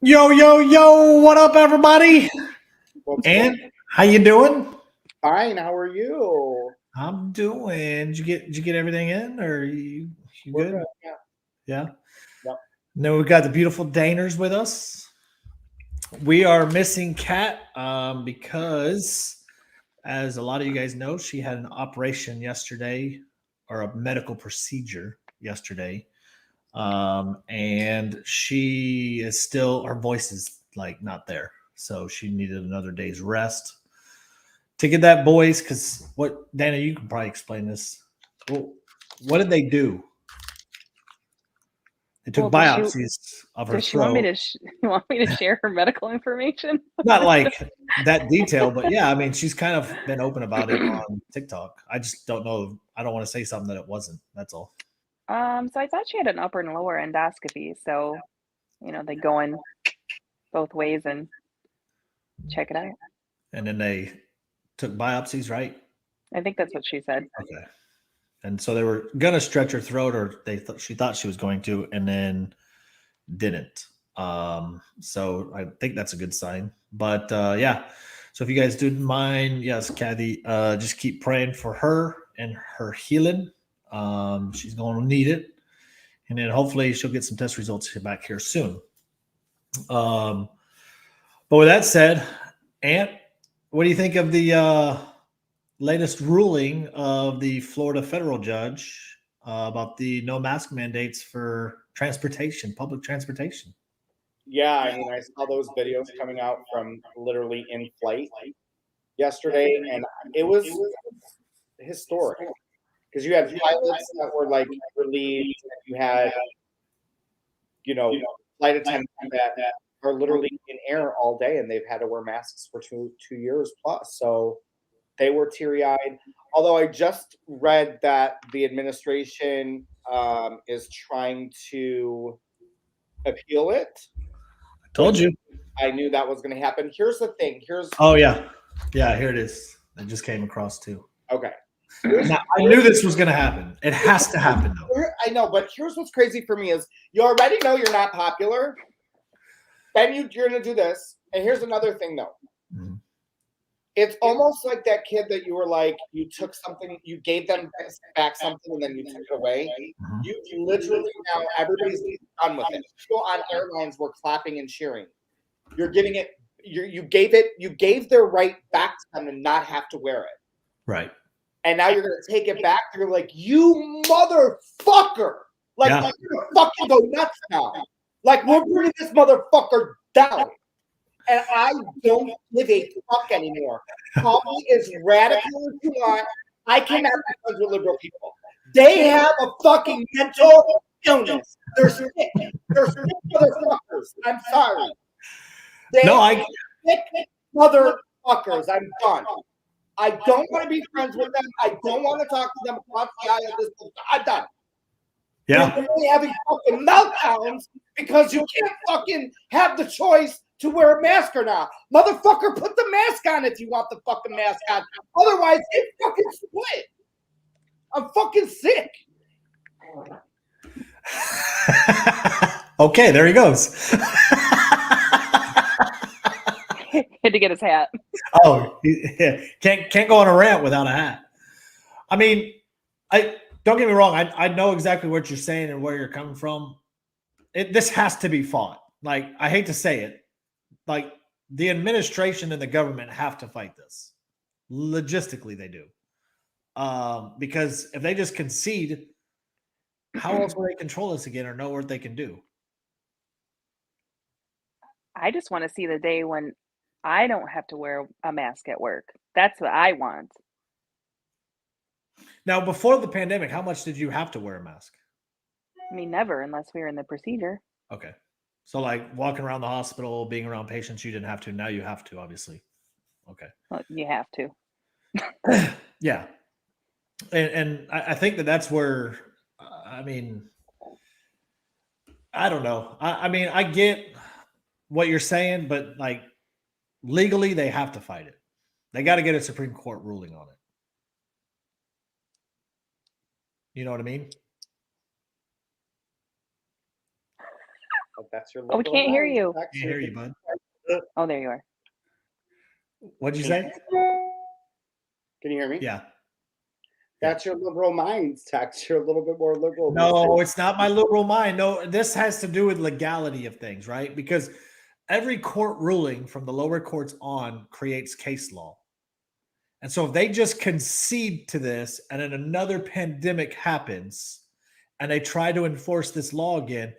Yo, yo, yo, what up, everybody? What's And how you doing? fine? How are you? I'm doing. Did you get everything in, or you We're good? good. Yeah. Yeah. Yep. Then we've got the beautiful Daners with us. We are missing Kat because, as a lot of you guys know, she had an operation yesterday, or a medical procedure yesterday, and she is still her voice is like not there, so she needed another day's rest to get that voice. Because what, Dana, you can probably explain this. Well, what did they do? They took Well, biopsies of her does she want me throat. to you want me to share her medical information? Not like that detail, but yeah, I mean, she's kind of been open about it on TikTok. I just don't know. I don't want to say something that it wasn't. That's all. So I thought she had an upper and lower endoscopy. So, they go in both ways and check it out. And then they took biopsies, right? I think that's what she said. Okay. And so they were gonna stretch her throat, or she thought she was going to, and then didn't. So I think that's a good sign. But yeah. So if you guys didn't mind, yes, Kathy, just keep praying for her and her healing. She's going to need it, and then hopefully she'll get some test results back here soon. But with that said, Ant, what do you think of the latest ruling of the Florida federal judge about the no mask mandates for transportation, public transportation? Yeah, I mean, I saw those videos coming out from literally in flight yesterday, and it was historic because you had pilots that were like relieved, and you had, you know, flight attendants that are literally in air all day, and they've had to wear masks for two years plus. So they were teary eyed. Although I just read that the administration is trying to appeal it. Told you. I knew that was going to happen. Here's the thing. Oh yeah, yeah. Here it is. It just came across too. Okay. Now, I knew this was going to happen. It has to happen though. I know, but here's what's crazy for me is you already know you're not popular. Then you're going to do this. And here's another thing though. Mhm. It's almost like that kid that you were like, you took something, you gave them back something, and then you took it away. Mhm. You literally now everybody's done with it. People on airlines were clapping and cheering. You're giving it. You gave their right back to them to not have to wear it. Right. And now you're gonna take it back. You're like, you motherfucker! Like Yeah. you're gonna fucking go nuts now. Like we're bringing this motherfucker down. And I don't give a fuck anymore. Call me as radical as you want. I cannot be friends with liberal people. They have a fucking mental illness. They're sick. They're sick motherfuckers. I'm sorry. I Sick motherfuckers. I'm done. I don't want to be friends with them. I don't want to talk to them across the aisle. I'm done. yeah. You're really having fucking meltdowns because you can't fucking have the choice to wear a mask or not. Motherfucker, put the mask on if you want the fucking mask on. Otherwise, get fucking split. I'm fucking sick. Okay, there he goes. Had to get his hat. Oh, can't go on a rant without a hat. I mean, I don't get me wrong. I know exactly what you're saying and where you're coming from. This has to be fought. Like, I hate to say it, like the administration and the government have to fight this. Logistically, they do. Because if they just concede, how else will they control this again or know what they can do? I just want to see the day when I don't have to wear a mask at work. That's what I want. Now, before the pandemic, how much did you have to wear a mask? I mean, never unless we were in the procedure. Okay. So, like walking around the hospital, being around patients, you didn't have to. Now you have to, obviously. Okay. Well, you have to. Yeah. And I think that's where, I mean, I don't know. I mean, I get what you're saying, but like legally, they have to fight it. They got to get a Supreme Court ruling on it. You know what I mean? Oh, that's your Oh, we liberal can't hear mind. you. Can't hear you, bud. Oh, there you are. What'd you say? Can you hear me? Yeah. That's your liberal mind, Tex. You're a little bit more liberal. these No, days. it's not my liberal mind. No, this has to do with legality of things, right? Because every court ruling from the lower courts on creates case law. And so if they just concede to this and then another pandemic happens and they try to enforce this law again,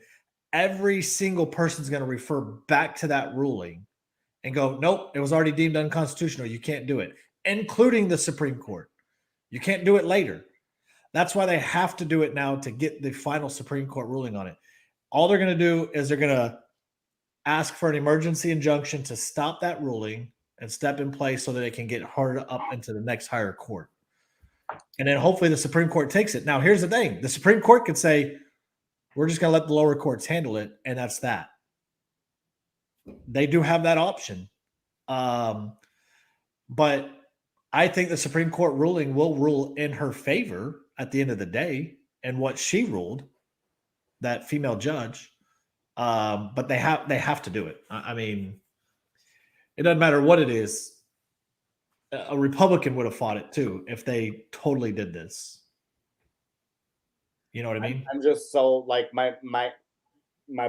every single person's going to refer back to that ruling and go, nope, it was already deemed unconstitutional. You can't do it, including the Supreme Court. You can't do it later. That's why they have to do it now to get the final Supreme Court ruling on it. All they're going to do is they're going to ask for an emergency injunction to stop that ruling and step in place so that it can get hard up into the next higher court. And then hopefully the Supreme Court takes it. Now, here's the thing. The Supreme Court could say, we're just going to let the lower courts handle it, and that's that. They do have that option. But I think the Supreme Court ruling will rule in her favor at the end of the day and what she ruled, that female judge. But they have to do it. I mean, it doesn't matter what it is. A Republican would have fought it too if they totally did this. You know what I mean? I'm just so like my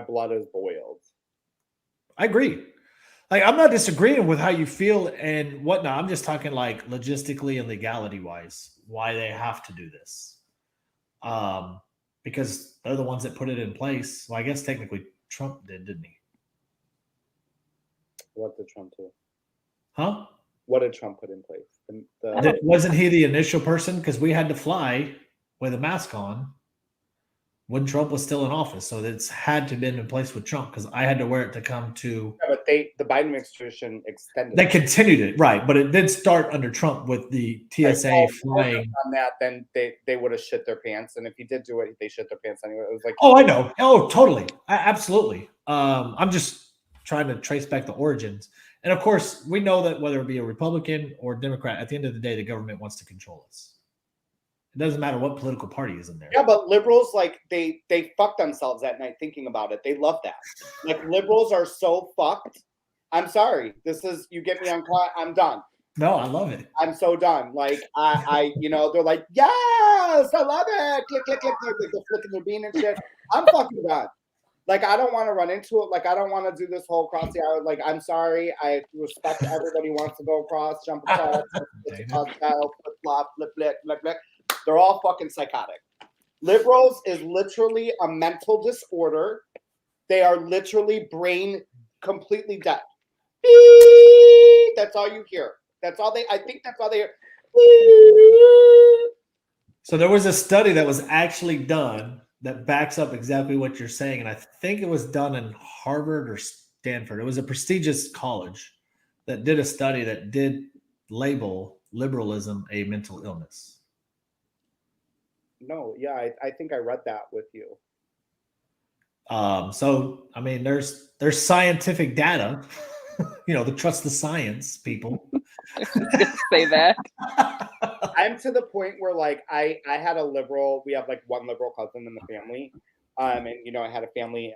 blood is boiled. I agree. Like, I'm not disagreeing with how you feel and whatnot. I'm just talking like logistically and legality wise, why they have to do this. Because they're the ones that put it in place. Well, I guess technically Trump did, didn't he? What did Trump do? Huh? What did Trump put in place? Wasn't he the initial person? Because we had to fly with a mask on when Trump was still in office. So it's had to have been in place with Trump because I had to wear it to come to. Yeah, but the Biden administration extended. They continued it, right? But it did start under Trump with the TSA flying. On that, then they would have shit their pants, and if he did do it, they shit their pants anyway. It was like, Oh, I know. Oh, totally. Absolutely. I'm just trying to trace back the origins. And of course, we know that whether it be a Republican or Democrat, at the end of the day, the government wants to control us. It doesn't matter what political party is in there. yeah, but liberals like they fuck themselves at night thinking about it. They love that. Like liberals are so fucked. I'm sorry. This is you get me on. I'm done. No, I love it. I'm so done. Like I they're like, yes, I love it. Click, click, click, click. They're flicking their bean and shit. I'm fucking done. Like I don't want to run into it. Like I don't want to do this whole cross the hour. Like I'm sorry. I respect everybody who wants to go across, jump across, flip flop, flip, flip, flip, flip. They're all fucking psychotic. Liberals is literally a mental disorder. They are literally brain completely dead. Beep. That's all you hear. That's all I think that's all they hear. Beep. So there was a study that was actually done that backs up exactly what you're saying. And I think it was done in Harvard or Stanford. It was a prestigious college that did a study that did label liberalism a mental illness. No, yeah, I think I read that with you. So I mean, there's scientific data, to trust the science, people. Say that. I'm to the point where like I had a liberal. We have like one liberal cousin in the family, and I had a family.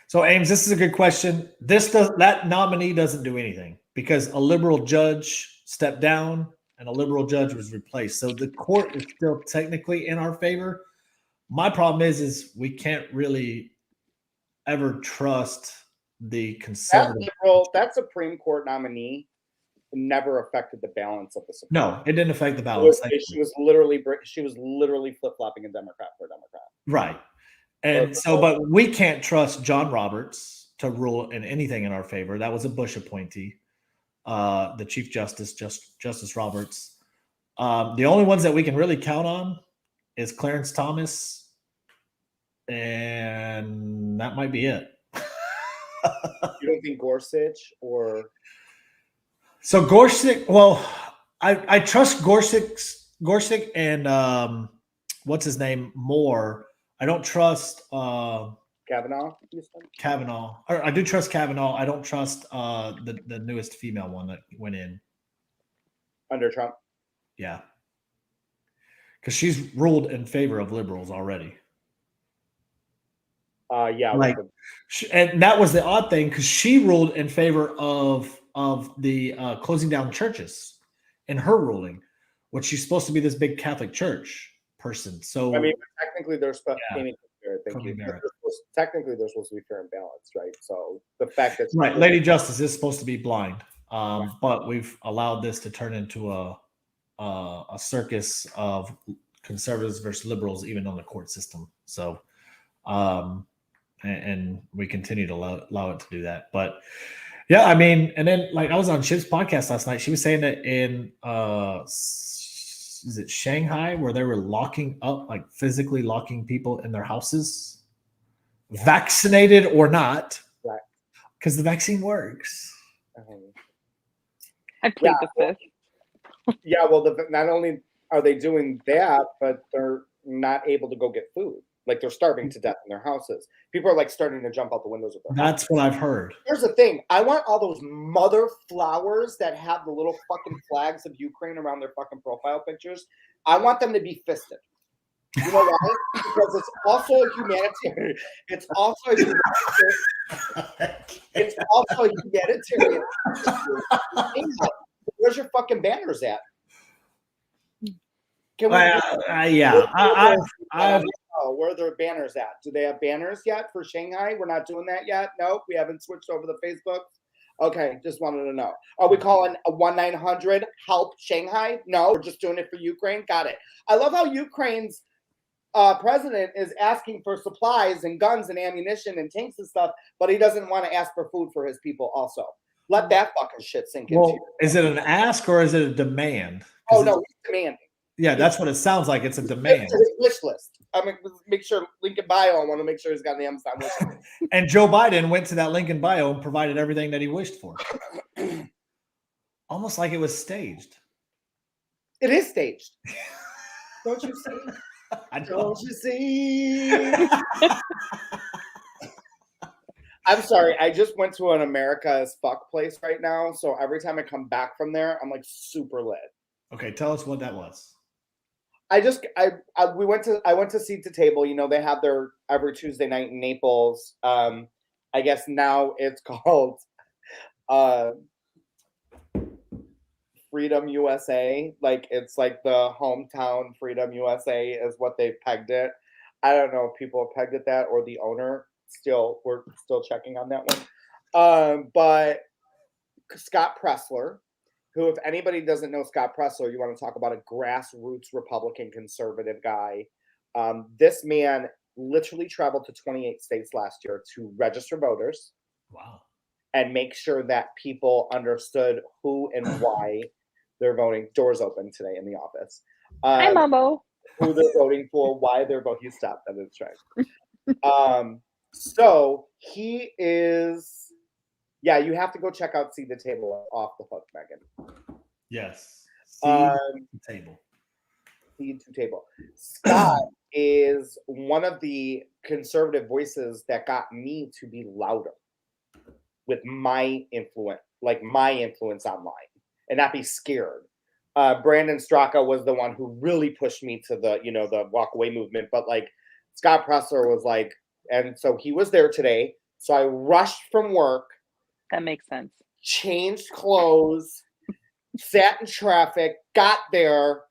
So Ames, this is a good question. That nominee doesn't do anything because a liberal judge stepped down and a liberal judge was replaced. So the court is still technically in our favor. My problem is we can't really ever trust the conservative. That Supreme Court nominee never affected the balance of the Supreme No, it didn't affect the balance. She was literally flip flopping a Democrat for a Democrat. Right. And so, but we can't trust John Roberts to rule in anything in our favor. That was a Bush appointee, the Chief Justice, Justice Roberts. The only ones that we can really count on is Clarence Thomas, and that might be it. You don't think Gorsuch or? So Gorsuch, well, I trust Gorsuch and what's his name more. I don't trust Kavanaugh. Kavanaugh. Or I do trust Kavanaugh. I don't trust the newest female one that went in under Trump. Yeah, because she's ruled in favor of liberals already. Yeah. Like, and that was the odd thing because she ruled in favor of the closing down churches in her ruling, which she's supposed to be this big Catholic Church person. So I mean, technically, they're supposed. Yeah. Amy, thank Tony you. Barrett. Technically, they're supposed to be fair and balanced, right? So the fact that right, Lady Justice is supposed to be blind, but we've allowed this to turn into a circus of conservatives versus liberals, even on the court system. So, and we continue to allow it to do that. But yeah, I mean, and then like I was on Ship's podcast last night. She was saying that in is it Shanghai where they were locking up, like physically locking people in their houses, vaccinated or not, right, because the vaccine works. I plead the fifth. Yeah, well, not only are they doing that, but they're not able to go get food. Like they're starving to death in their houses. People are like starting to jump out the windows of their That's houses. what I've heard. Here's the thing. I want all those mother flowers that have the little fucking flags of Ukraine around their fucking profile pictures. I want them to be fisted. You know why? Because it's also a humanitarian. It's also a humanitarian. It's also a humanitarian. Where's your fucking banners at? Can we? Where are their banners at? Do they have banners yet for Shanghai? We're not doing that yet. Nope, we haven't switched over to Facebook. Okay, just wanted to know. Are we calling a 1-900 help Shanghai? No, we're just doing it for Ukraine. Got it. I love how Ukraine's president is asking for supplies and guns and ammunition and tanks and stuff, but he doesn't want to ask for food for his people. Also, let that fucking shit sink in. Well, is it an ask or is it a demand? Oh no, he's demanding. Yeah, that's what it sounds like. It's a demand. His wish list. I mean, make sure link in bio. I want to make sure he's got the Amazon wish list. And Joe Biden went to that link in bio and provided everything that he wished for. Almost like it was staged. It is staged. Don't you see? Don't you see? I'm sorry. I just went to an America as fuck place right now. So every time I come back from there, I'm like super lit. Okay, tell us what that was. I went to Seat to Table. You know, they have their every Tuesday night in Naples. I guess now it's called Freedom USA. Like it's like the hometown Freedom USA is what they pegged it. I don't know if people have pegged it that or the owner. We're still checking on that one. But Scott Pressler, who, if anybody doesn't know Scott Pressler, you want to talk about a grassroots Republican conservative guy. This man literally traveled to 28 states last year to register voters. Wow. And make sure that people understood who and why they're voting. Doors open today in the office. Hi, Mumbo. Who they're voting for, why they're voting. He stopped. That is right. So he is... Yeah, you have to go check out See the Table off the hook, Megan. Yes. See the Table. See to Table. Scott is one of the conservative voices that got me to be louder with my influence online and not be scared. Brandon Straka was the one who really pushed me to the walk away movement. But like Scott Pressler was like, and so he was there today. So I rushed from work. That makes sense. Changed clothes, sat in traffic, got there,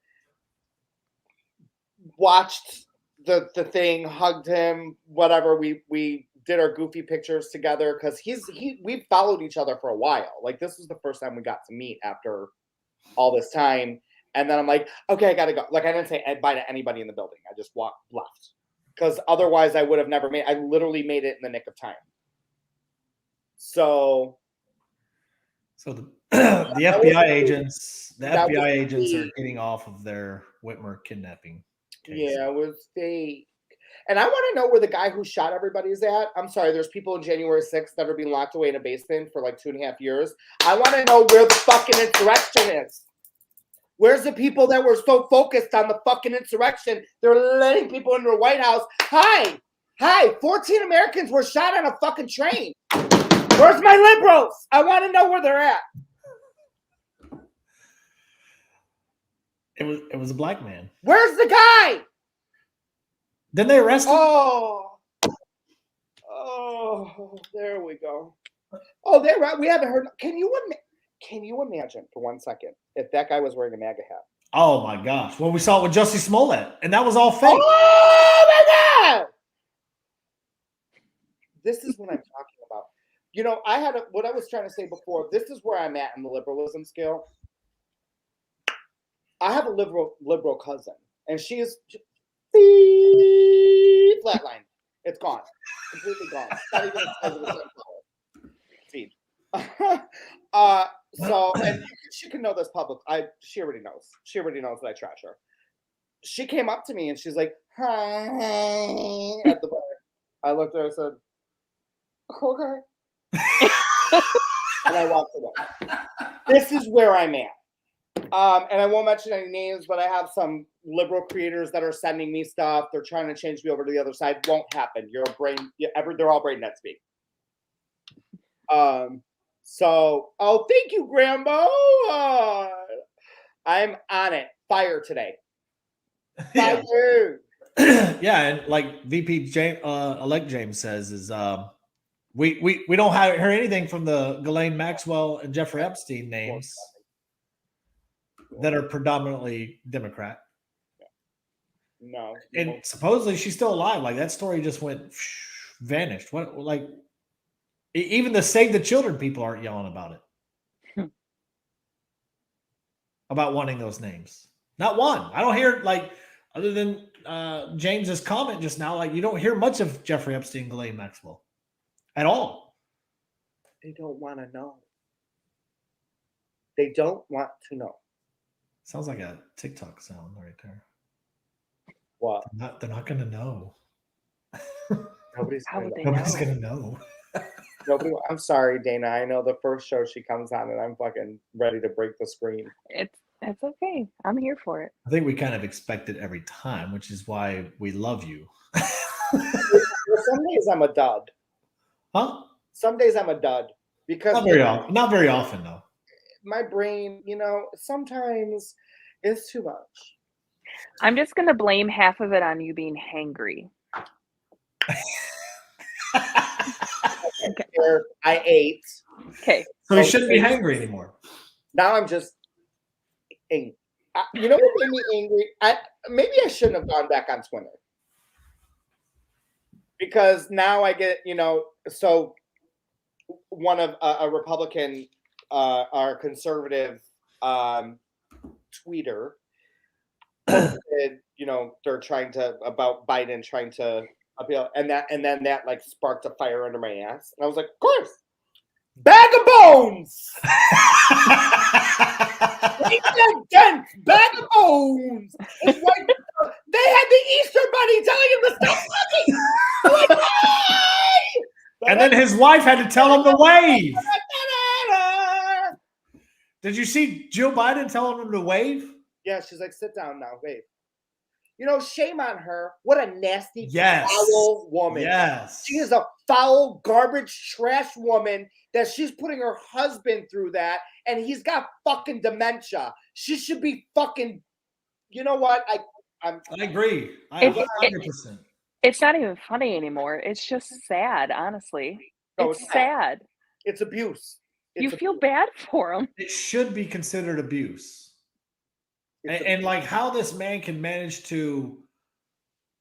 watched the thing, hugged him, whatever. We did our goofy pictures together because we've followed each other for a while. Like this was the first time we got to meet after all this time. And then I'm like, okay, I gotta go. Like I didn't say bye to anybody in the building. I just left. Because otherwise I would have never I literally made it in the nick of time. So the FBI agents, are getting off of their Whitmer kidnapping case. Yeah, it was fake. And I want to know where the guy who shot everybody is at. I'm sorry, there's people in January 6th that are being locked away in a basement for like 2.5 years. I want to know where the fucking insurrection is. Where's the people that were so focused on the fucking insurrection? They're letting people into the White House. Hi, 14 Americans were shot on a fucking train. Where's my liberals? I want to know where they're at. It was a black man. Where's the guy? Then they arrested him? Oh. Oh, there we go. Oh, they're right. We haven't heard. Can you imagine for 1 second if that guy was wearing a MAGA hat? Oh my gosh! Well, we saw it with Jussie Smollett, and that was all fake. Oh my God! This is what I'm talking about. You know, what I was trying to say before. This is where I'm at in the liberalism scale. I have a liberal cousin, and she is flatline. It's gone, completely gone. Not even the size of a sunflower seed. So, and she can know this public. She already knows. She already knows that I trash her. She came up to me and she's like, "Hi," at the bar. I looked at her and said, "Okay," and I walked away. This is where I'm at. And I won't mention any names, but I have some liberal creators that are sending me stuff. They're trying to change me over to the other side. Won't happen. They're all brain dead speak. So, thank you, Grambo. I'm on it. Fire today. Fire. Yeah, and like VP elect James says is we don't hear anything from the Ghislaine Maxwell and Jeffrey Epstein names that are predominantly Democrat. No. And supposedly she's still alive. Like that story just went vanished. What like even the Save the Children people aren't yelling about it. About wanting those names. Not one. I don't hear like other than James's comment just now, like you don't hear much of Jeffrey Epstein, Ghislaine Maxwell at all. They don't want to know. They don't want to know. Sounds like a TikTok sound right there. What? They're not going to know. Nobody's going to know. Nobody. I'm sorry, Dana. I know the first show she comes on, and I'm fucking ready to break the screen. It's okay. I'm here for it. I think we kind of expect it every time, which is why we love you. Some days I'm a dud. Huh? Some days I'm a dud because not very often though. My brain, sometimes it's too much. I'm just gonna blame half of it on you being hangry. Okay. I ate. Okay. So he shouldn't be hangry anymore. Now I'm just angry. You know what made me angry? Maybe I shouldn't have gone back on Twitter. Because now I get, so one of a Republican, our conservative tweeter, said, they're trying to, about Biden trying to appeal, and then that like sparked a fire under my ass. And I was like, of course, bag of bones. Bag of bones. It's like they had the Easter Bunny telling him to stop fucking. Like, hey! And then his wife had to tell him to wave. Did you see Joe Biden telling him to wave? Yeah, she's like, sit down now, wave. Shame on her. What a nasty, foul woman. Yes. She is a foul, garbage, trash woman that she's putting her husband through that, and he's got fucking dementia. She should be fucking, you know what? I agree. 100%. It's not even funny anymore. It's just sad, honestly. No, it's sad. It's abuse. You feel bad for him. It should be considered abuse. And like how this man can manage to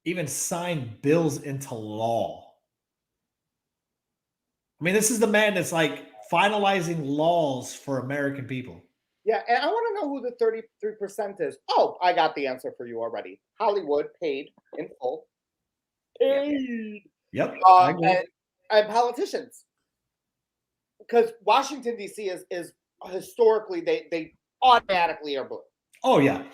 even sign bills into law. I mean, this is the man that's like finalizing laws for American people. Yeah, and I want to know who the 33% is. Oh, I got the answer for you already. Hollywood paid in full. Paid. Yep. And politicians. Because Washington, D.C. is historically, they automatically are blue. Oh, yeah.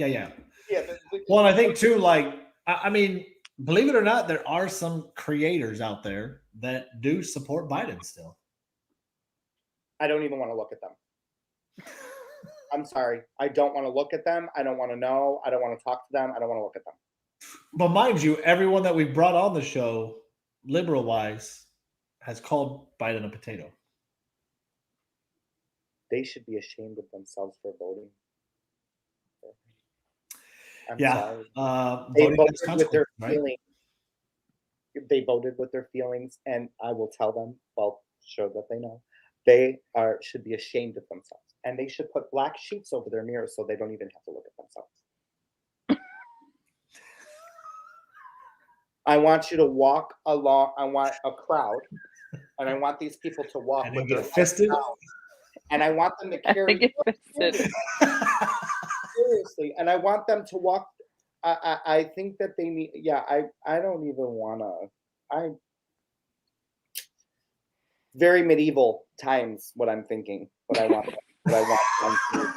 Well, I think too, like, I mean, believe it or not, there are some creators out there that do support Biden still. I don't even want to look at them. I'm sorry. I don't want to look at them. I don't want to know. I don't want to talk to them. I don't want to look at them. But mind you, everyone that we brought on the show, liberal-wise, has called Biden a potato. They should be ashamed of themselves for voting. I'm sorry. They voted with their feelings. they voted with their feelings, and I will tell them, well, show that they know, they should be ashamed of themselves, and they should put black sheets over their mirrors so they don't even have to look at themselves. I want you to walk along. I want a crowd, and I want these people to walk And with then their get fisted. heads down, and I want them to carry Get fisted. seriously, and I want them to walk. I think that they need. Yeah, I don't even wanna. I very medieval times. What I'm thinking. What I want. What I want. Them to do.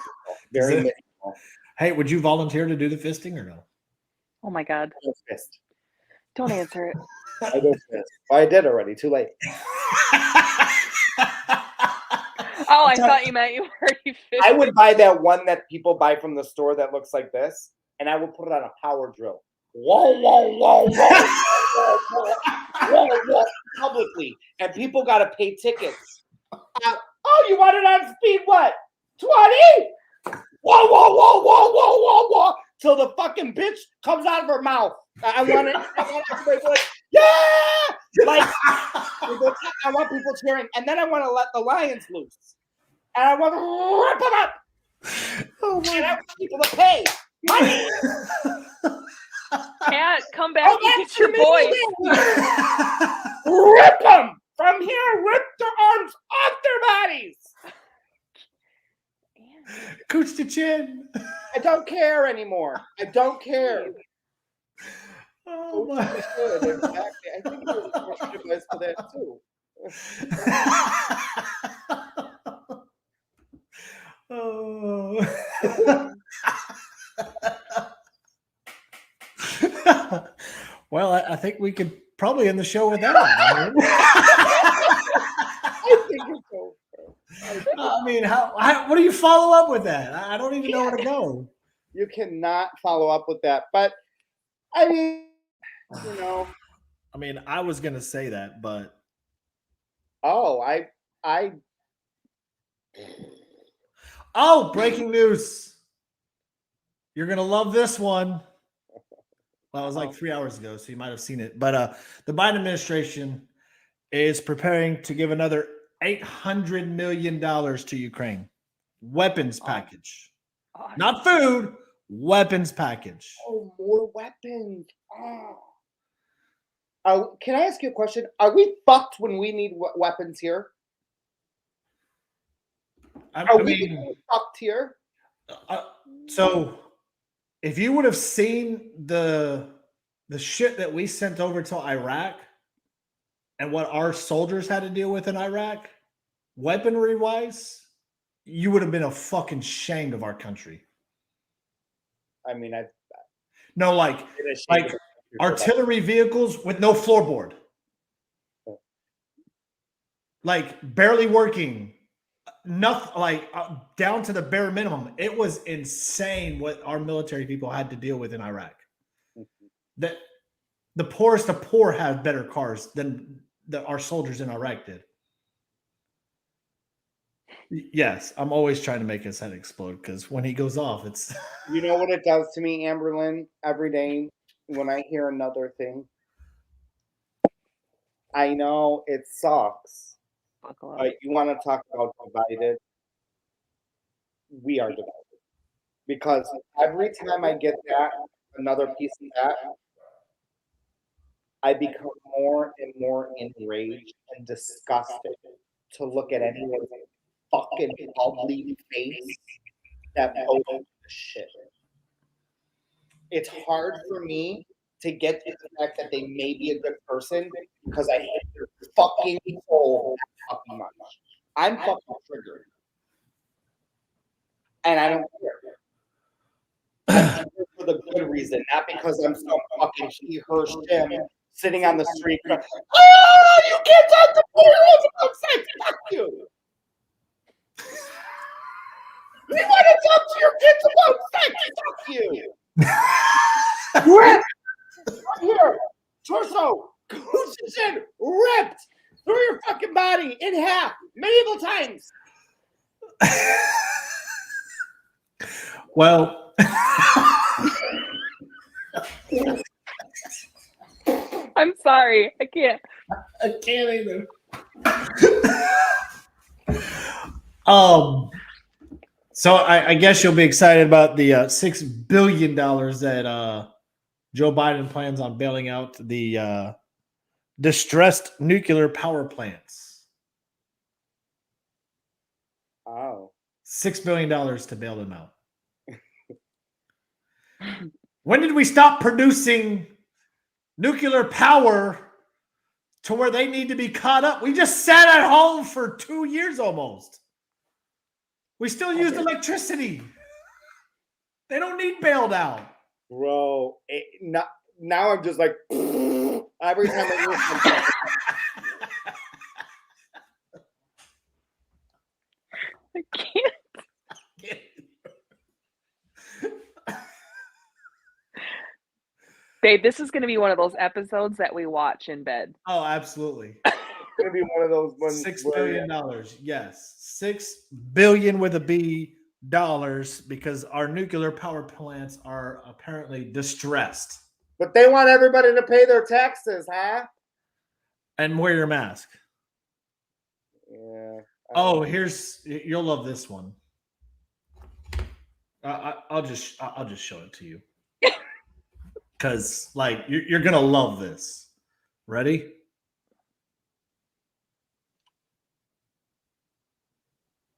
Very Is it- medieval. Hey, would you volunteer to do the fisting or no? Oh my God. I go fist. Don't answer it. I go fist. I did already. Too late. Oh, I thought you meant you already fisted. I would buy that one that people buy from the store that looks like this, and I would put it on a power drill. Whoa, whoa, whoa, whoa, whoa, whoa, whoa, publicly, and people got to pay tickets. Oh, you want it on speed? What? 20? Whoa, whoa, whoa, whoa, whoa, whoa, whoa! Till the fucking bitch comes out of her mouth. I want everybody like, yeah! Like, I want people cheering, and then I want to let the lions loose, and I want to rip them up. Oh And I want people to pay money. Cat, come back and that's get your voice. Rip them from here. Rip their arms off their bodies. Cooch to chin. I don't care anymore. I don't care. Oh We my. should, exactly. I think there's a question advice for that too. Oh. Well, I think we could probably end the show with that. I think it's over. I mean, how? What do you follow up with that? I don't even know where to go. You cannot follow up with that. But I mean, you know. I mean, I was gonna say that, but Oh, oh, breaking news! You're gonna love this one. Well, it was like 3 hours ago, so you might have seen it. But the Biden administration is preparing to give another $800 million to Ukraine. Weapons package. Awesome. Not food, weapons package. Oh, more weapons. Oh. Can I ask you a question? Are we fucked when we need weapons here? Are we fucked here? So if you would have seen the shit that we sent over to Iraq and what our soldiers had to deal with in Iraq, weaponry wise, you would have been a fucking shame of our country. I mean, No, like artillery vehicles with no floorboard, like barely working, nothing, like down to the bare minimum. It was insane what our military people had to deal with in Iraq. That the poorest of poor had better cars than our soldiers in Iraq did. Yes, I'm always trying to make his head explode because when he goes off, it's. You know what it does to me, Amberlynn, every day when I hear another thing? I know it sucks, Buckle up. but you want to talk about divided? We are divided. Because every time I get that, another piece of that, I become more and more enraged and disgusted to look at anyone's fucking ugly face that posts this shit. It's hard for me to get to the fact that they may be a good person because I hate their fucking soul that fucking much. I'm fucking triggered. And I don't care. I'm here for the good reason, not because I'm some fucking he, her, shim sitting on the street. Going, oh, you can't talk to 4-year-olds about sex. Fuck you. You want to talk to your kids about sex? Fuck you. Ripped right here, torso, coochie ripped through your fucking body in half, medieval times. Well, I'm sorry. I can't. I can't either. So I guess you'll be excited about the $6 billion that Joe Biden plans on bailing out the distressed nuclear power plants. Oh. $6 billion to bail them out. When did we stop producing nuclear power to where they need to be caught up? We just sat at home for 2 years almost. We still used electricity. They don't need bailed out. Bro, now I'm just like, every time I hear something. I can't. Babe, this is going to be one of those episodes that we watch in bed. Oh, absolutely. It's going to be one of those ones. $6 billion. Yes. $6 billion with a B dollars because our nuclear power plants are apparently distressed. But they want everybody to pay their taxes, huh? And wear your mask. Yeah. Oh, you'll love this one. I'll just show it to you. Because like you're gonna love this. Ready?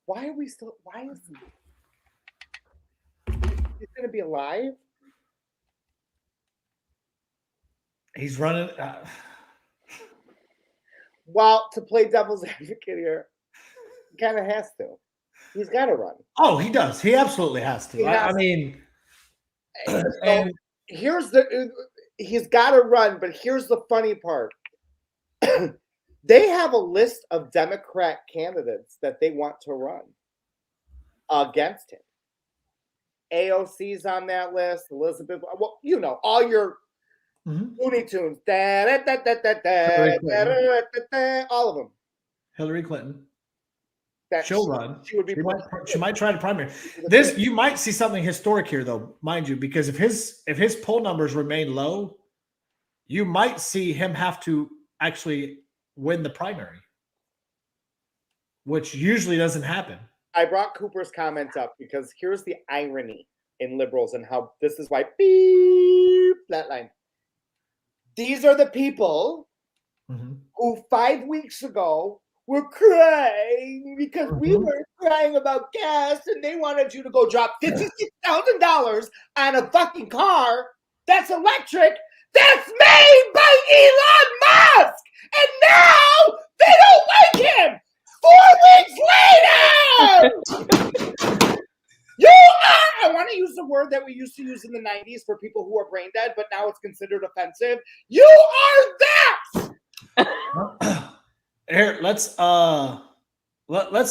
Why is he's gonna be alive? He's running. Well, to play devil's advocate here, he kind of has to. He's got to run. Oh, he does. He absolutely has to. I mean, and he's got to run. But here's the funny part: they have a list of Democrat candidates that they want to run against him. AOC's on that list. Elizabeth, well, all your Looney Tunes, all of them. Hillary Clinton. That She'll run. She might try to primary. This you might see something historic here, though, mind you, because if his poll numbers remain low, you might see him have to actually win the primary, which usually doesn't happen. I brought Cooper's comments up because here's the irony in liberals and how this is why beep that line. These are the people who 5 weeks ago were crying because we were crying about gas and they wanted you to go drop $56,000 on a fucking car that's electric that's made by Elon Musk. And now they don't like him. 4 weeks later! I want to use the word that we used to use in the 90s for people who are brain dead, but now it's considered offensive. You are that! Here, let's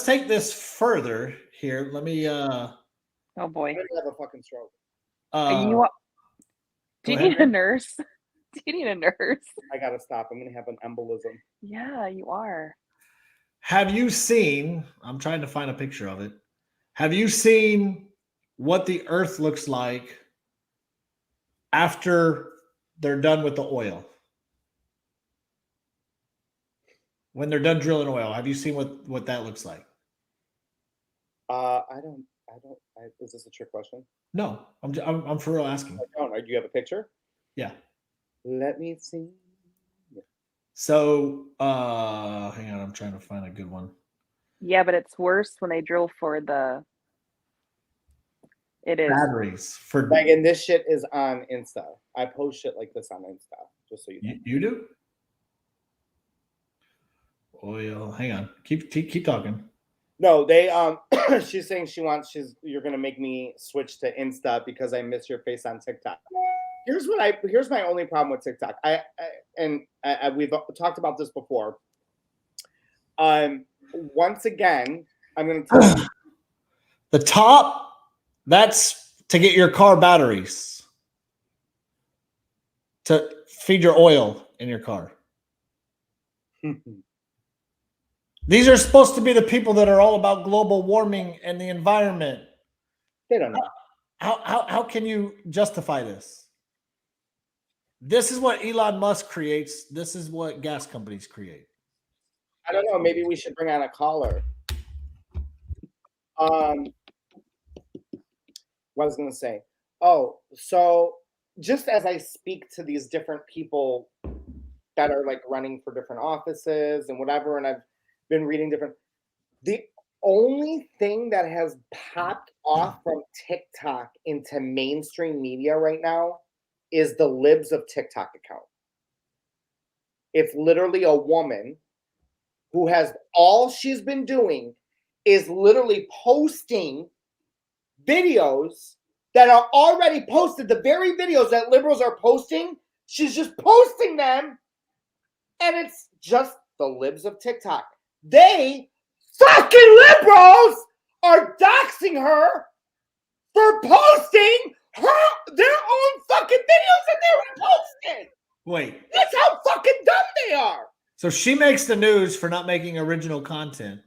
take this further here. Let me oh boy. I'm gonna have a fucking stroke. Do you need a nurse? Do you need a nurse? I gotta stop. I'm gonna have an embolism. Yeah, you are. Have you seen? I'm trying to find a picture of it. Have you seen what the Earth looks like after they're done with the oil? When they're done drilling oil, have you seen what that looks like? I don't. Is this a trick question? No, I'm for real asking. I don't. Do you have a picture? Yeah. Let me see. So, hang on, I'm trying to find a good one. Yeah, but it's worse when they drill for the. It is batteries for. Megan, this shit is on Insta. I post shit like this on Insta, just so you know. You do? Oil. Hang on. Keep talking. No, they she's saying you're gonna make me switch to Insta because I miss your face on TikTok. Here's my only problem with TikTok. We've talked about this before. Once again, I'm gonna tell you the top, that's to get your car batteries. To feed your oil in your car. These are supposed to be the people that are all about global warming and the environment. They don't know. How can you justify this? This is what Elon Musk creates. This is what gas companies create. I don't know. Maybe we should bring on a caller. What I was going to say. Oh, so just as I speak to these different people that are like running for different offices and whatever, and I've been reading different. The only thing that has popped off from TikTok into mainstream media right now is the libs of TikTok account. It's literally a woman who has all she's been doing is literally posting videos that are already posted. The very videos that liberals are posting, she's just posting them, and it's just the libs of TikTok. They fucking liberals are doxing her for posting their own fucking videos that they were posting. Wait. That's how fucking dumb they are. So she makes the news for not making original content.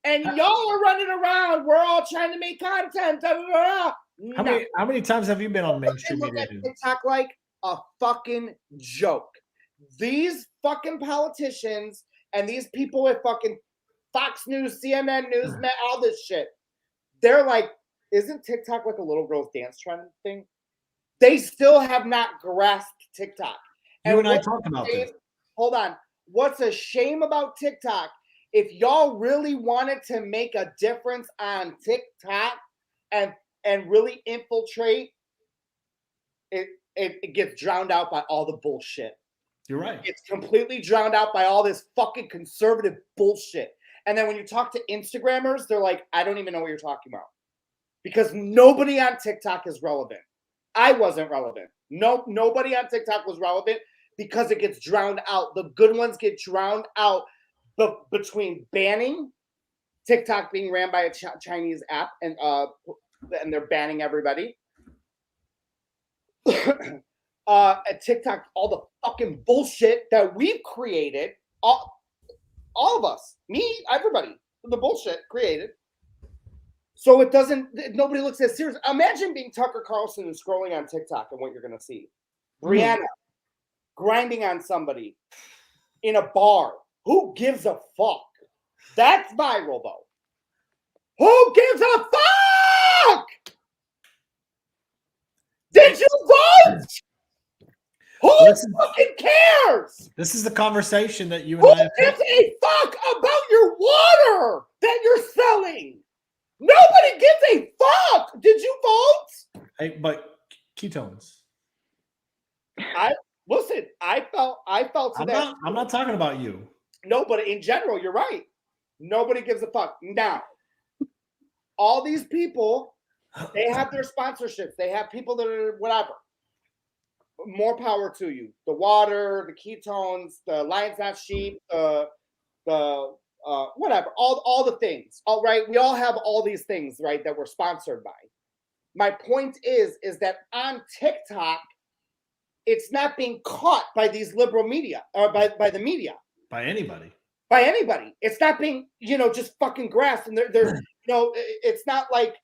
And y'all are running around. We're all trying to make content. Blah, blah, blah. How many times have you been on mainstream look media? at TikTok like a fucking joke. These fucking politicians and these people with fucking Fox News, CNN News, all this shit. They're like, isn't TikTok like a little girl's dance trend thing? They still have not grasped TikTok. You and I talked about this. Hold on. What's a shame about TikTok? If y'all really wanted to make a difference on TikTok and really infiltrate, it gets drowned out by all the bullshit. You're right. It's completely drowned out by all this fucking conservative bullshit. And then when you talk to Instagrammers, they're like, I don't even know what you're talking about. Because nobody on TikTok is relevant. I wasn't relevant. Nobody on TikTok was relevant because it gets drowned out. The good ones get drowned out between banning TikTok being ran by a Chinese app and they're banning everybody. At TikTok, all the fucking bullshit that we've created, all of us, me, everybody, the bullshit created. So it doesn't, nobody looks as serious. Imagine being Tucker Carlson and scrolling on TikTok and what you're going to see. Brianna grinding on somebody in a bar. Who gives a fuck? That's viral, though. Who gives a fuck? Did you vote? Who fucking cares? This is the conversation that you and Who I have. gives a fuck about your water that you're selling? Nobody gives a fuck. Did you vote? Hey, but ketones. I felt today. I'm not talking about you. No, but in general, you're right. Nobody gives a fuck. Now, all these people, they have their sponsorships. They have people that are whatever. More power to you. The water, the ketones, the Lions Not Sheep, the whatever, all the things. All right, we all have all these things, right, that we're sponsored by. My point is that on TikTok, it's not being caught by these liberal media or by the media. By anybody. By anybody. It's not being, just fucking grasped. And they're it's not like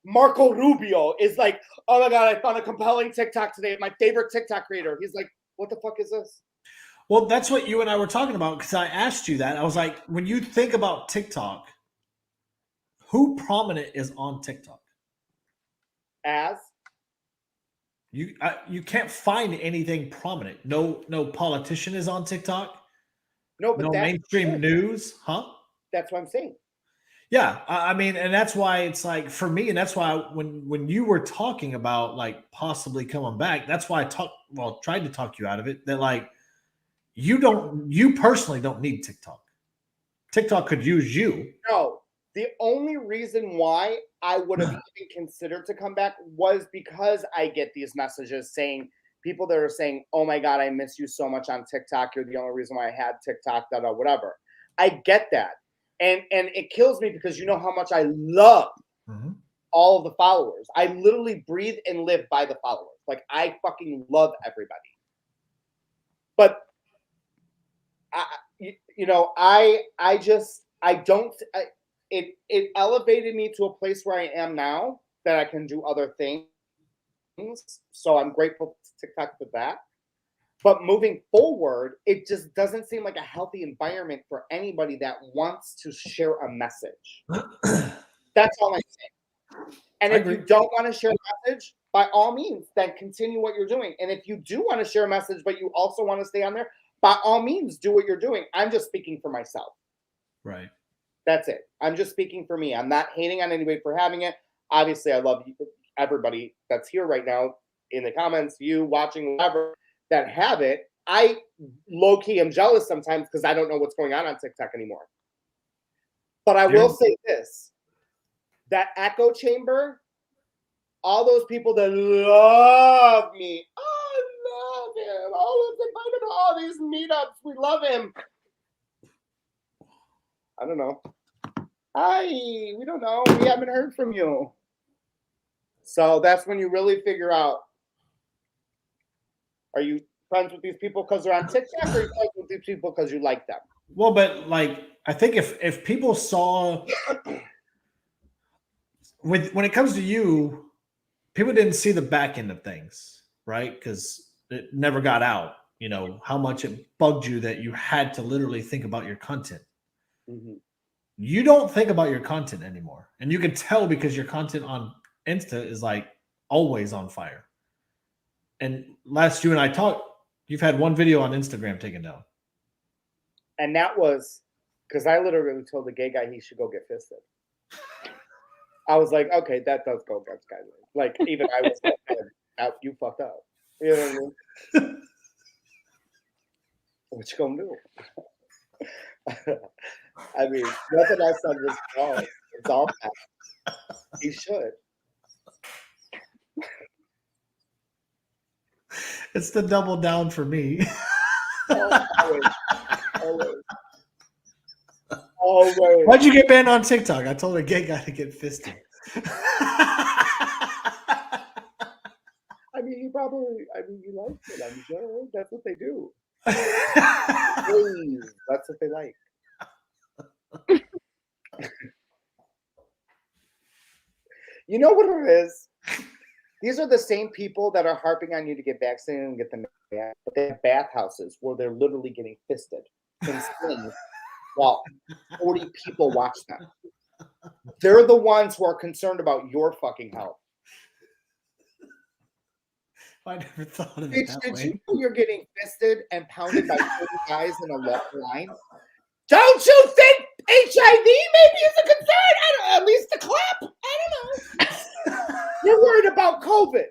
Marco Rubio is like, oh my God, I found a compelling TikTok today. My favorite TikTok creator. He's like, what the fuck is this? Well, that's what you and I were talking about because I asked you that. I was like, when you think about TikTok, who prominent is on TikTok? As? You can't find anything prominent. No politician is on TikTok. No, but no mainstream news, huh? That's what I'm saying. Yeah, I mean, and that's why it's like for me, and that's why when you were talking about like possibly coming back, that's why I tried to talk you out of it. That like you personally don't need TikTok. TikTok could use you. No, the only reason why I would have even considered to come back was because I get these messages saying people that are saying, "Oh my God, I miss you so much on TikTok. You're the only reason why I had TikTok." Whatever. I get that. And it kills me because you know how much I love all of the followers. I literally breathe and live by the followers. Like I fucking love everybody. But it elevated me to a place where I am now that I can do other things. things. So I'm grateful to TikTok for that. But moving forward, it just doesn't seem like a healthy environment for anybody that wants to share a message. That's all I'm saying. And if you don't want to share a message, by all means, then continue what you're doing. And if you do want to share a message, but you also want to stay on there, by all means, do what you're doing. I'm just speaking for myself. Right. That's it. I'm just speaking for me. I'm not hating on anybody for having it. Obviously, I love everybody that's here right now in the comments, you watching, whatever, that have it. I low-key am jealous sometimes because I don't know what's going on TikTok anymore. But I will say this, that echo chamber, all those people that love me, I love him. Oh, let's invite him to all these meetups. We love him. I don't know. Hi, we don't know. We haven't heard from you. So that's when you really figure out, are you friends with these people because they're on TikTok, or are you friends with these people because you like them? Well, but like, I think if people saw, when it comes to you, people didn't see the back end of things, right? Because it never got out, you know, how much it bugged you that you had to literally think about your content. Mm-hmm. You don't think about your content anymore. And you can tell because your content on Insta is like always on fire. And last you and I talked, you've had one video on Instagram taken down. And that was because I literally told the gay guy he should go get fisted. I was like, okay, that does go against guidelines. Like, even I was like, you fucked up. You know what I mean? What you gonna do? I mean, nothing I said was wrong. It's all bad. He should. It's the double down for me. Always. Why'd you get banned on TikTok? I told a gay guy to get fisted. I mean, he likes it, I'm sure. That's what they do. That's what they like. You know what it is? These are the same people that are harping on you to get vaccinated and get the bath, but they have bathhouses where they're literally getting fisted and slings while 40 people watch them. They're the ones who are concerned about your fucking health. I never thought of it that way. You know you're getting fisted and pounded by 40 guys in a line? Don't you think HIV maybe is a concern? At least the clap. I don't know. You're worried about COVID.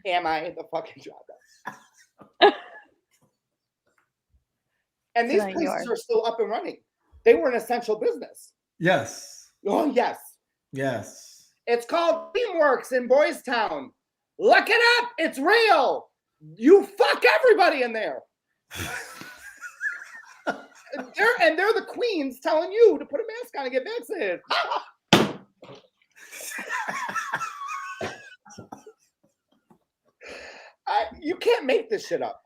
Am I the fucking job? And these places are still up and running. They were an essential business. Yes. Oh, yes. Yes. It's called Teamworks in Boys Town. Look it up. It's real. You fuck everybody in there. They're the queens telling you to put a mask on and get vaccinated. You can't make this shit up.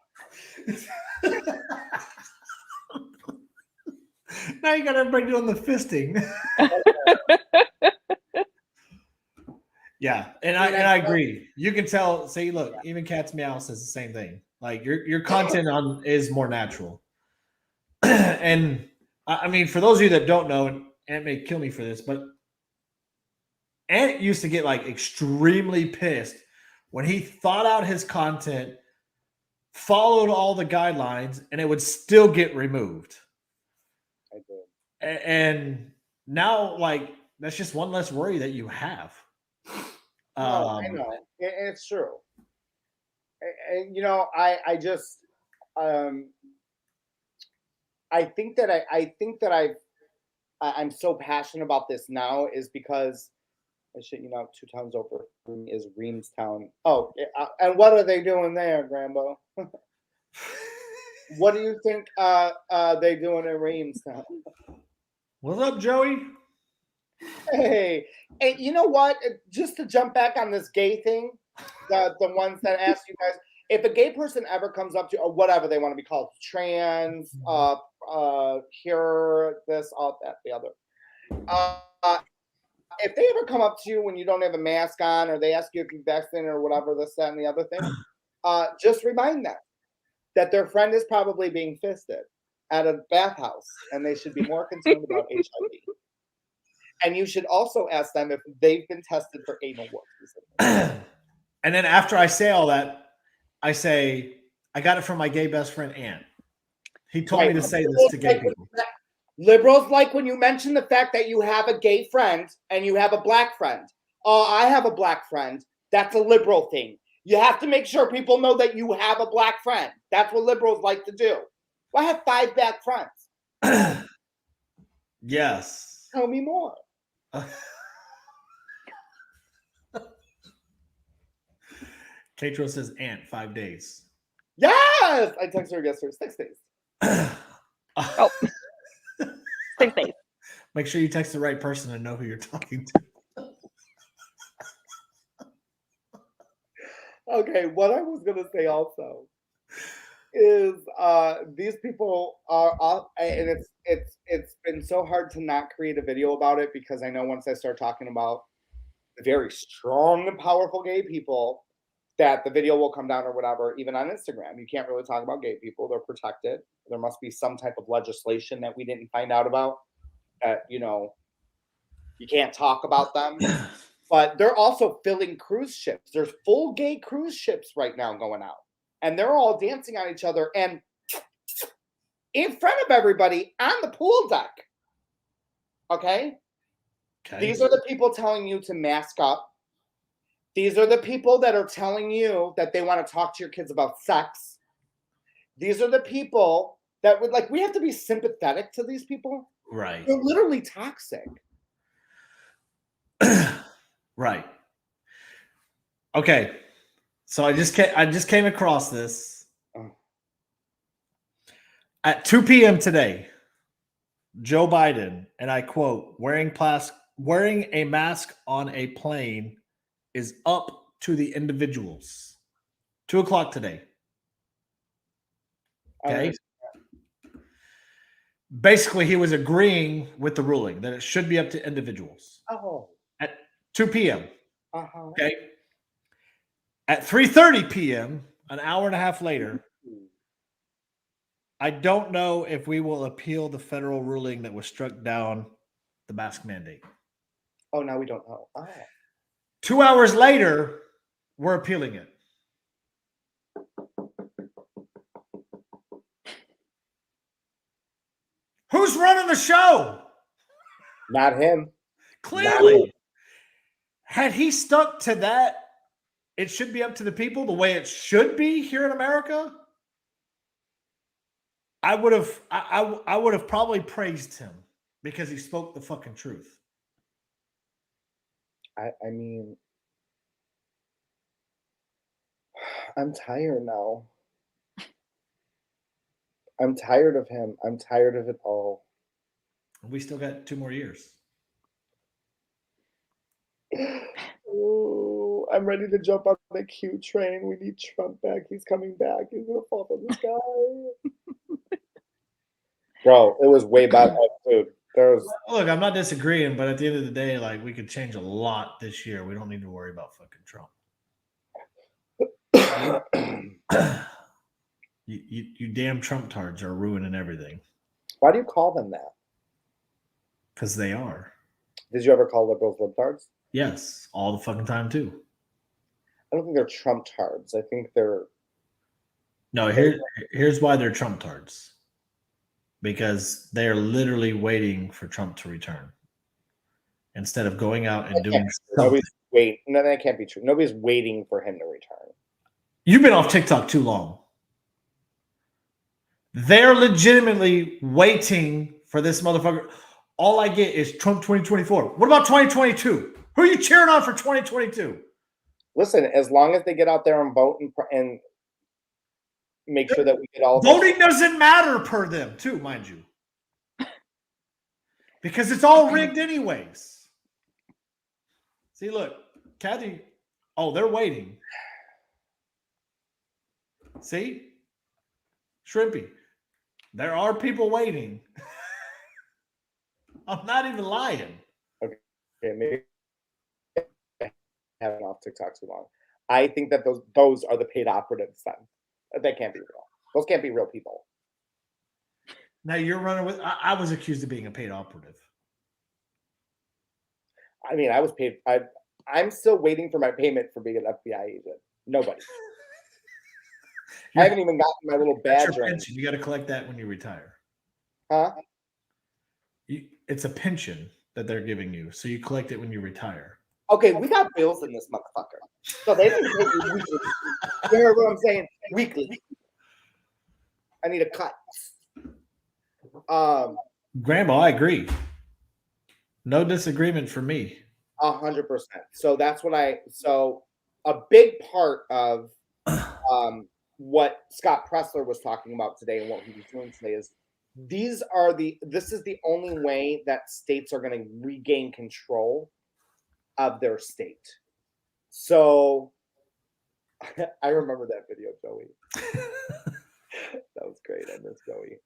Now you got everybody doing the fisting. Yeah, and I agree. You can tell. Say, look, even Cat's Meow says the same thing. Like your content is more natural. And I mean, for those of you that don't know, and Ant may kill me for this, but Ant used to get like extremely pissed when he thought out his content, followed all the guidelines, and it would still get removed. I did. And now, like, that's just one less worry that you have. I know. It's true. And you know, I just I think that I'm so passionate about this now is because I shit you know 2 towns over is Reamstown. Oh, and what are they doing there, Grambo? What do you think they doing in Reamstown? What's up, Joey? Hey, you know what? Just to jump back on this gay thing, the ones that ask you guys, if a gay person ever comes up to you, or whatever they want to be called, trans, here, this, all that, the other. if they ever come up to you when you don't have a mask on, or they ask you if you're vaccinated or whatever, this, that, and the other thing, just remind them that their friend is probably being fisted at a bathhouse, and they should be more concerned about HIV. And you should also ask them if they've been tested for anal work recently. And then after I say all that, I say, I got it from my gay best friend, Ant. He told me to say this to gay people. Liberals like when you mention the fact that you have a gay friend and you have a black friend. Oh, I have a black friend. That's a liberal thing. You have to make sure people know that you have a black friend. That's what liberals like to do. Well, I have 5 black friends. Yes. Tell me more. Katro says, Ant, 5 days. Yes! I texted her yesterday. 6 days. Oh. 6 days. Make sure you text the right person and know who you're talking to. Okay, what I was gonna say also is these people are up, and it's been so hard to not create a video about it, because I know once I start talking about the very strong and powerful gay people, that the video will come down or whatever. Even on Instagram, you can't really talk about gay people; they're protected. There must be some type of legislation that we didn't find out about. You can't talk about them. But they're also filling cruise ships. There's full gay cruise ships right now going out. And they're all dancing on each other and in front of everybody on the pool deck. Okay? These are the people telling you to mask up. These are the people that are telling you that they want to talk to your kids about sex. These are the people that would, like, we have to be sympathetic to these people. Right. They're literally toxic. Right. Okay. So I just came across this. At 2 p.m. today, Joe Biden, and I quote, wearing a mask on a plane is up to the individuals. 2 o'clock today. Okay. Basically, he was agreeing with the ruling that it should be up to individuals. Oh. At 2 p.m. Uh-huh. Okay. At 3:30 p.m., an hour and a half later, I don't know if we will appeal the federal ruling that was struck down the mask mandate. Oh, now we don't know. Oh. 2 hours later, we're appealing it. Who's running the show? Not him. Clearly. Not him. Had he stuck to that, it should be up to the people the way it should be here in America, I would have probably praised him because he spoke the fucking truth. I mean, I'm tired now. I'm tired of him. I'm tired of it all. We still got 2 more years. Ooh, I'm ready to jump on the Q train. We need Trump back. He's coming back. He's gonna fall from the sky. Bro, it was way better, dude. Look, I'm not disagreeing, but at the end of the day, like, we could change a lot this year. We don't need to worry about fucking Trump. You damn Trump tards are ruining everything. Why do you call them that? Because they are. Did you ever call liberals libtards? Yes, all the fucking time too. I don't think they're Trump tards. I think they're. No, here's why they're Trump tards. Because they're literally waiting for Trump to return instead of going out and doing something. No, that can't be true. Nobody's waiting for him to return. You've been off TikTok too long. They're legitimately waiting for this motherfucker. All I get is Trump 2024. What about 2022? Who are you cheering on for 2022? Listen, as long as they get out there and vote and make sure that we get all voting doesn't matter per them, too, mind you, because it's all rigged anyways. See, look, Kathy. Oh, they're waiting. See, Shrimpy, there are people waiting. I'm not even lying. Okay. maybe I haven't been off TikTok too long. I think that those are the paid operatives then. They can't be real. Those can't be real people. Now you're running with. I was accused of being a paid operative. I mean, I was paid. I'm still waiting for my payment for being an FBI agent. Nobody. I haven't even gotten my little That's badge your or pension. anything. You got to collect that when you retire. Huh? It's a pension that they're giving you, so you collect it when you retire. Okay, we got bills in this motherfucker. So they didn't pay me weekly. You heard what I'm saying? Weekly. I need a cut. Grandma, I agree. No disagreement for me. 100%. So that's what so a big part of what Scott Pressler was talking about today and what he was doing today is this is the only way that states are going to regain control of their state. So I remember that video, Joey. That was great. I miss Joey.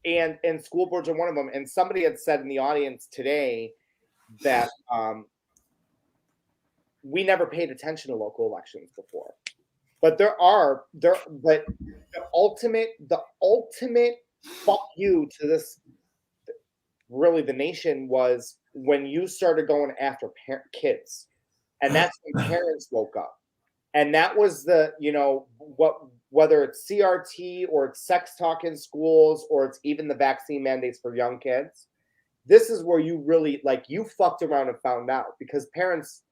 And school boards are one of them. And somebody had said in the audience today that we never paid attention to local elections before. But but the ultimate fuck you to this, really the nation, was when you started going after kids. And that's when parents woke up. And that was whether it's CRT or it's sex talk in schools or it's even the vaccine mandates for young kids. This is where you really, you fucked around and found out, because parents,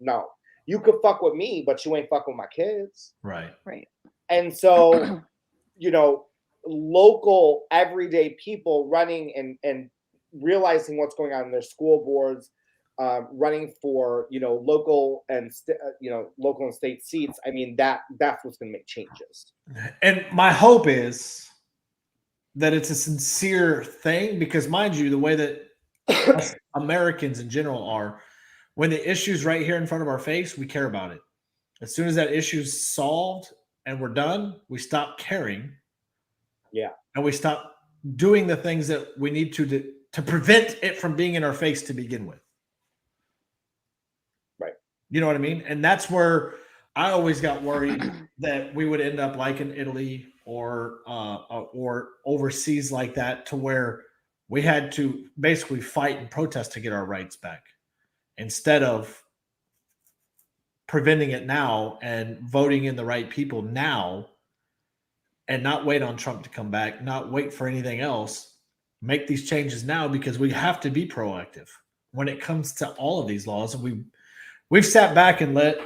no, you could fuck with me, but you ain't fucking with my kids. Right. And so, local everyday people running and realizing what's going on in their school boards, running for local and local and state seats. I mean, that's what's going to make changes. And my hope is that it's a sincere thing, because mind you, the way that us Americans in general are, when the issue's right here in front of our face, we care about it. As soon as that issue's solved and we're done, we stop caring. Yeah. And we stop doing the things that we need to prevent it from being in our face to begin with. Right. You know what I mean? And that's where I always got worried that we would end up like in Italy or overseas like that, to where we had to basically fight and protest to get our rights back, instead of preventing it now and voting in the right people now, and not wait on Trump to come back, not wait for anything else. Make these changes now, because we have to be proactive when it comes to all of these laws. And we've sat back and let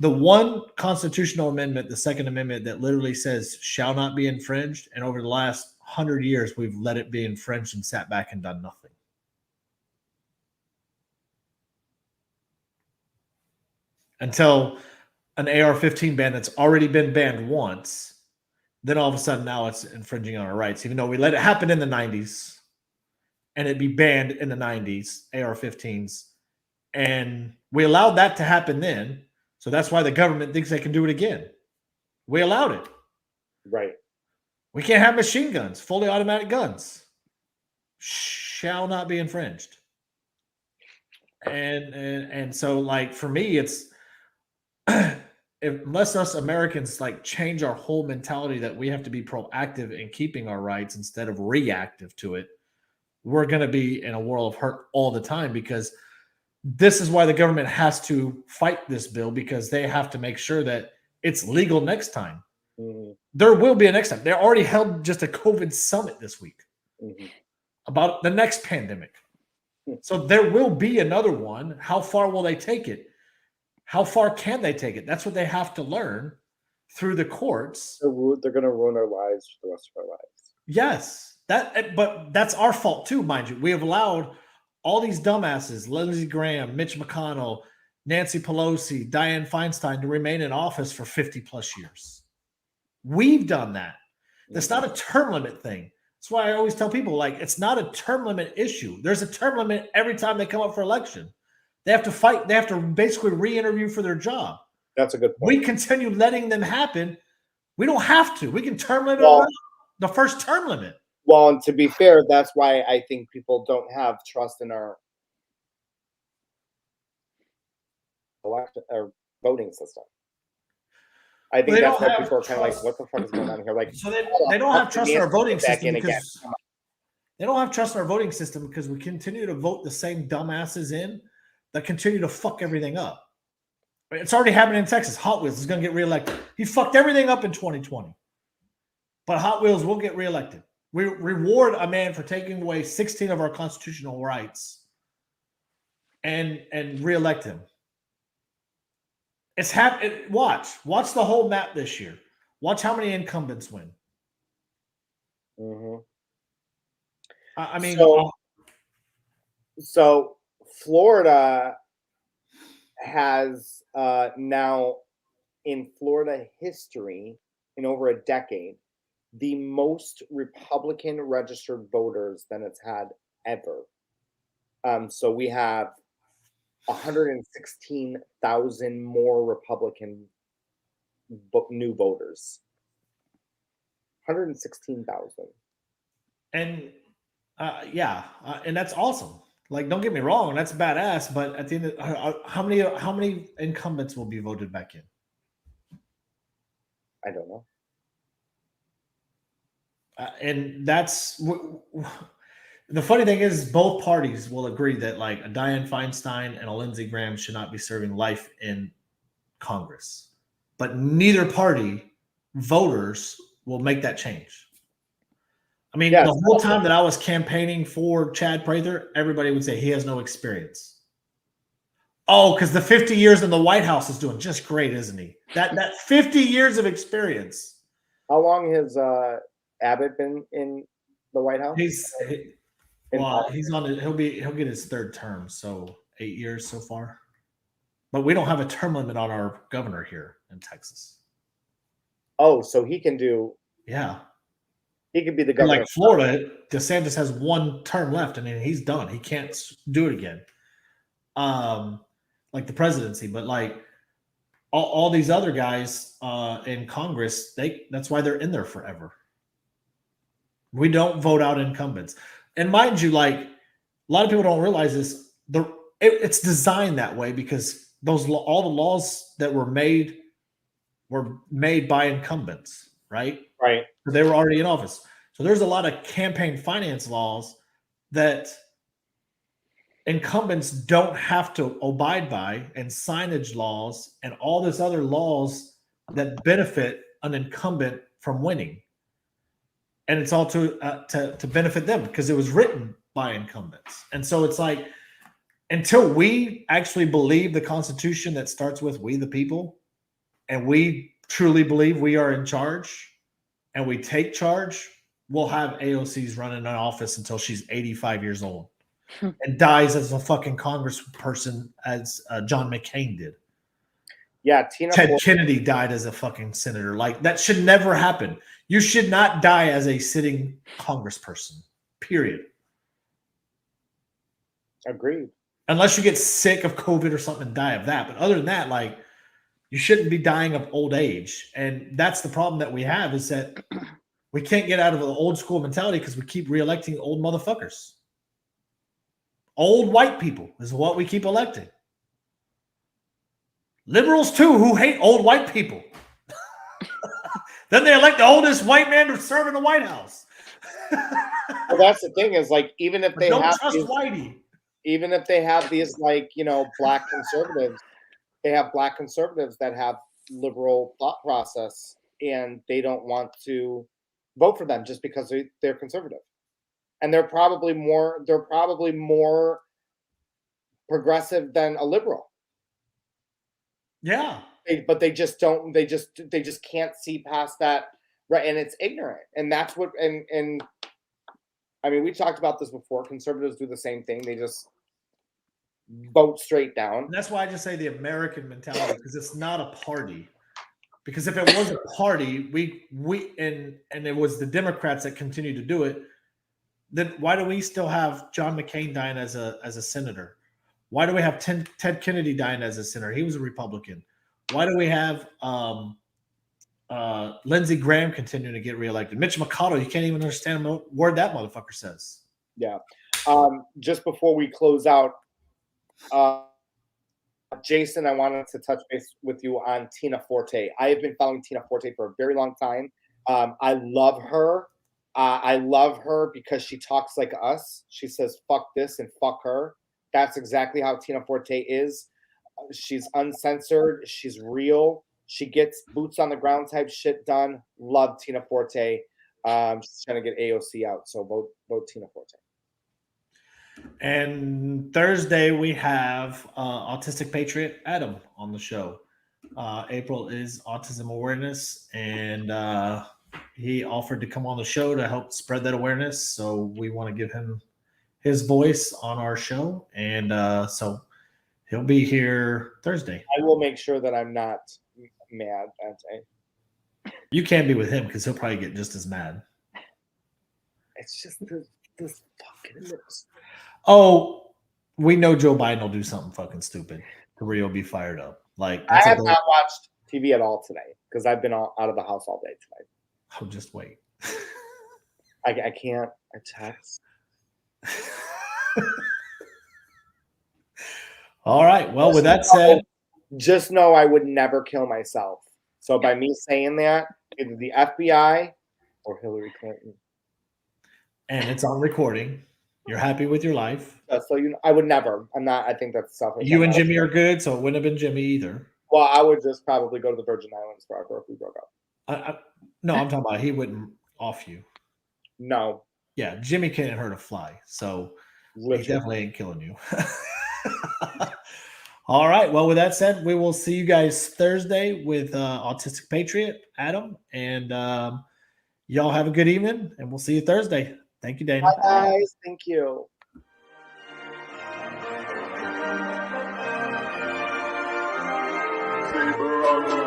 the one constitutional amendment, the Second Amendment, that literally says shall not be infringed, and over the last 100 years, we've let it be infringed and sat back and done nothing. Until an AR-15 ban that's already been banned once, then all of a sudden now it's infringing on our rights, even though we let it happen in the 90s and it be banned in the 90s, AR-15s. And we allowed that to happen then. So that's why the government thinks they can do it again. We allowed it. Right. We can't have machine guns, fully automatic guns. Shall not be infringed. And so, for me, it's unless us Americans change our whole mentality that we have to be proactive in keeping our rights instead of reactive to it, we're going to be in a world of hurt all the time, because this is why the government has to fight this bill, because they have to make sure that it's legal next time. Mm-hmm. There will be a next time. They already held just a COVID summit this week about the next pandemic. So there will be another one. How far will they take it? How far can they take it? That's what they have to learn through the courts. They're going to ruin our lives for the rest of our lives. Yes, but that's our fault too, mind you. We have allowed all these dumbasses, Lindsey Graham, Mitch McConnell, Nancy Pelosi, Dianne Feinstein, to remain in office for 50 plus years. We've done that. That's not a term limit thing. That's why I always tell people, it's not a term limit issue. There's a term limit every time they come up for election. They have to fight. They have to basically re-interview for their job. That's a good point. We continue letting them happen. We don't have to. We can term limit the first term limit. Well, and to be fair, that's why I think people don't have trust in our election or voting system. I Well, think they that's don't why have people are kind of like, trust. "What the fuck is going on here?" Like, So they hold on, don't have trust in our voting back system in again. because they don't have trust in our voting system because we continue to vote the same dumbasses in that continue to fuck everything up. It's already happening in Texas. Hot Wheels is going to get reelected. He fucked everything up in 2020. But Hot Wheels will get reelected. We reward a man for taking away 16 of our constitutional rights and reelect him. It's happening. Watch the whole map this year. Watch how many incumbents win. Mm-hmm. I mean, so Florida has now, in Florida history, in over a decade, the most Republican registered voters than it's had ever. So we have 116,000 more Republican new voters. 116,000. and and that's awesome. Like, don't get me wrong, that's badass. But at the end, how many incumbents will be voted back in? I don't know. And that's the funny thing is, both parties will agree that like a Dianne Feinstein and a Lindsey Graham should not be serving life in Congress, but neither party voters will make that change. I mean, Yes. the whole time that I was campaigning for Chad Prather, everybody would say he has no experience. Oh, because the 50 years in the White House is doing just great, isn't he? That 50 years of experience. How long has Abbott been in the White House? He's on it. He'll get his third term, so 8 years so far. But we don't have a term limit on our governor here in Texas. Oh, so he can do. Yeah. He could be the governor. Like Florida, DeSantis has one term left, and he's done. He can't do it again. Like the presidency, but like all these other guys in Congress, that's why they're in there forever. We don't vote out incumbents, and mind you, like a lot of people don't realize this. It's designed that way because all the laws that were made by incumbents, right? Right. They were already in office. So there's a lot of campaign finance laws that incumbents don't have to abide by, and signage laws and all this other laws that benefit an incumbent from winning. And it's all to benefit them because it was written by incumbents. And so it's like, until we actually believe the Constitution that starts with "we the people," and we truly believe we are in charge and we take charge, we'll have AOC's running an office until she's 85 years old and dies as a fucking congressperson, as John McCain did. Yeah, Ted Kennedy died as a fucking senator. Like, that should never happen. You should not die as a sitting congressperson, period. Agreed. Unless you get sick of COVID or something and die of that. But other than that, like, you shouldn't be dying of old age. And that's the problem that we have, is that we can't get out of the old school mentality because we keep reelecting old motherfuckers. Old white people is what we keep electing. Liberals too, who hate old white people. Then they elect the oldest white man to serve in the White House. Well, that's the thing, is like, even if they don't trust Whitey. Even if they have these, like, black conservatives, they have black conservatives that have liberal thought process, and they don't want to vote for them just because they're conservative. And they're probably more progressive than a liberal. Yeah. But they just can't see past that, right? And it's ignorant. And that's what and I mean, we talked about this before. Conservatives do the same thing. They just vote straight down. And that's why I just say the American mentality, because it's not a party. Because if it was a party, and it was the Democrats that continued to do it, then why do we still have John McCain dying as a senator? Why do we have Ted Kennedy dying as a senator? He was a Republican. Why do we have Lindsey Graham continuing to get reelected? Mitch McConnell, you can't even understand a word that motherfucker says. Yeah. Just before we close out, Jason, I wanted to touch base with you on Tina Forte. I have been following Tina Forte for a very long time. I love her. I love her because she talks like us. She says, fuck this and fuck her. That's exactly how Tina Forte is. She's uncensored. She's real. She gets boots on the ground type shit done. Love Tina Forte. She's trying to get AOC out. So vote Tina Forte. And Thursday we have Autistic Patriot Adam on the show. April is Autism Awareness, and he offered to come on the show to help spread that awareness. So we want to give him his voice on our show, and so he'll be here Thursday. I will make sure that I'm not mad that day. You can't be with him because he'll probably get just as mad. It's just this fucking lips. Oh, we know Joe Biden will do something fucking stupid to where he'll be fired up. Like I have not watched TV at all today because I've been out of the house all day tonight. Oh, just wait. I can't. I text. All right. Well, with that said, just know I would never kill myself. So by me saying that, either the FBI or Hillary Clinton. And it's on recording. You're happy with your life. So I would never. I'm not. I think that's selfish. You and Jimmy are good, so it wouldn't have been Jimmy either. Well, I would just probably go to the Virgin Islands forever if we broke up. No, I'm talking about he wouldn't off you. No. Yeah, Jimmy can't hurt a fly, so he definitely ain't killing you. All right. Well, with that said, we will see you guys Thursday with Autistic Patriot, Adam, and y'all have a good evening, and we'll see you Thursday. Thank you, Dana. Bye, guys. Thank you. Saber on the